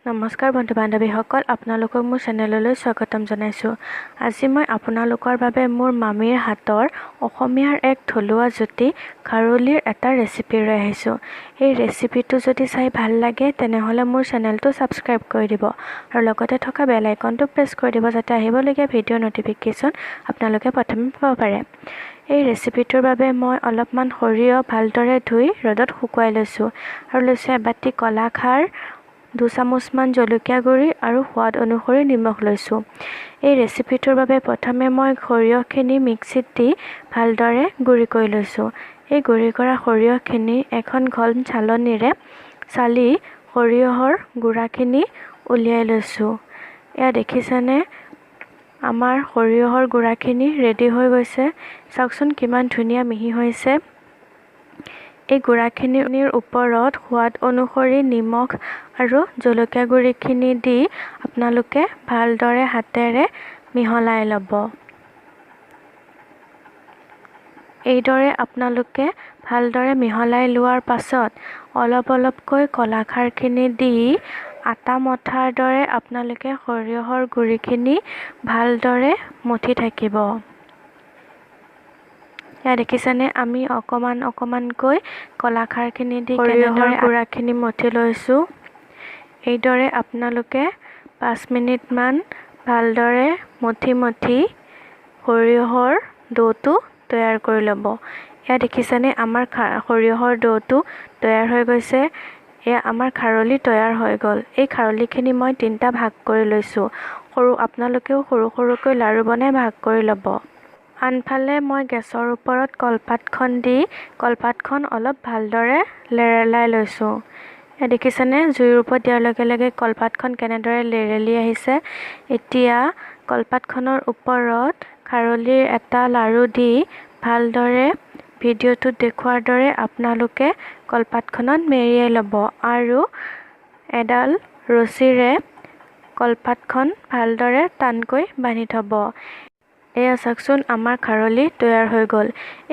নমস্কাৰ বন্ধু বান্ধৱীসকল, আপোনালোকক মোৰ চেনেললৈ স্বাগতম জনাইছোঁ। আজি মই আপোনালোকৰ বাবে মোৰ মামীৰ হাতৰ অসমীয়াৰ এক থলুৱা জুতি খাৰলিৰ এটা ৰেচিপি লৈ আহিছোঁ। এই ৰেচিপিটো যদি চাই ভাল লাগে তেনেহ'লে মোৰ চেনেলটো ছাবস্ক্ৰাইব কৰি দিব আৰু লগতে থকা বেল আইকনটো প্ৰেছ কৰি দিব যাতে আহিবলগীয়া ভিডিঅ' ন'টিফিকেশ্যন আপোনালোকে প্ৰথমে পাব পাৰে। এই ৰেচিপিটোৰ বাবে মই অলপমান সৰিয়হ ভালদৰে ধুই ৰ'দত শুকুৱাই লৈছোঁ আৰু লৈছোঁ এবাটি কলাখাৰ, 2 চামুচমান জলকীয়া গুড়ি আৰু সোৱাদ অনুসৰি নিমখ লৈছোঁ। এই ৰেচিপিটোৰ বাবে প্ৰথমে মই সৰিয়হখিনি মিক্সিত দি ভালদৰে গুড়ি কৰি লৈছোঁ। এই গুড়ি কৰা সৰিয়হখিনি এখন ঘন চালনীৰে চালি সৰিয়হৰ গুড়াখিনি উলিয়াই লৈছোঁ। এয়া দেখিছেনে, আমাৰ সৰিয়হৰ গুড়াখিনি ৰেডি হৈ গৈছে। চাওকচোন কিমান ধুনীয়া মিহি হৈছে। এই গুড়াখিনিৰ ওপৰত সোৱাদ অনুসৰি নিমখ আৰু জলকীয়া গুড়িখিনি দি আপোনালোকে ভালদৰে হাতেৰে মিহলাই ল'ব। এইদৰে আপোনালোকে ভালদৰে মিহলাই লোৱাৰ পাছত অলপকৈ কলাখাৰখিনি দি আটা মঠাৰ দৰে আপোনালোকে সৰিয়হৰ গুড়িখিনি ভালদৰে মঠি থাকিব। এয়া দেখিছেনে, আমি অকণমানকৈ কলাখাৰখিনি দি সৰিয়হৰ গুড়াখিনি মঠি লৈছোঁ। এইদৰে আপোনালোকে 5 মিনিটমান ভালদৰে মঠি সৰিয়হৰ ডোটো তৈয়াৰ কৰি ল'ব। এয়া দেখিছেনে, আমাৰ সৰিয়হৰ ডোটো তৈয়াৰ হৈ গৈছে। এয়া আমাৰ খাৰলি তৈয়াৰ হৈ গ'ল। এই খাৰলিখিনি মই 3টা ভাগ কৰি লৈছোঁ। আপোনালোকেও সৰুকৈ লাড়ু বনাই ভাগ কৰি ল'ব। আনফালে মই গেছৰ ওপৰত কলপাতখন দি কলপাতখন অলপ ভালদৰে লেৰেলাই লৈছোঁ। দেখিছেনে, জুইৰ ওপৰত দিয়াৰ লগে লগে কলপাতখন কেনেদৰে লেৰেলি আহিছে। এতিয়া কলপাতখনৰ ওপৰত খাৰলিৰ এটা লাড়ু দি ভালদৰে ভিডিঅ'টোত দেখুওৱাৰ দৰে আপোনালোকে কলপাতখনত মেৰিয়াই ল'ব আৰু এডাল ৰছীৰে কলপাতখন ভালদৰে টানকৈ বান্ধি থ'ব। এয়া চাওকচোন, আমাৰ খাৰলি তৈয়াৰ হৈ গ'ল।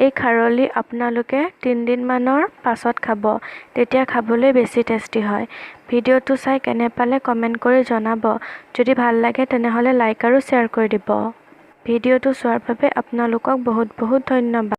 এই খাৰলি আপোনালোকে 3 দিনমানৰ পাছত খাব, তেতিয়া খাবলৈ বেছি টেষ্টি হয়। ভিডিঅ'টো চাই কেনে পালে কমেণ্ট কৰি জনাব। যদি ভাল লাগে তেনেহ'লে লাইক আৰু শ্বেয়াৰ কৰি দিব। ভিডিঅ'টো চোৱাৰ বাবে আপোনালোকক বহুত ধন্যবাদ।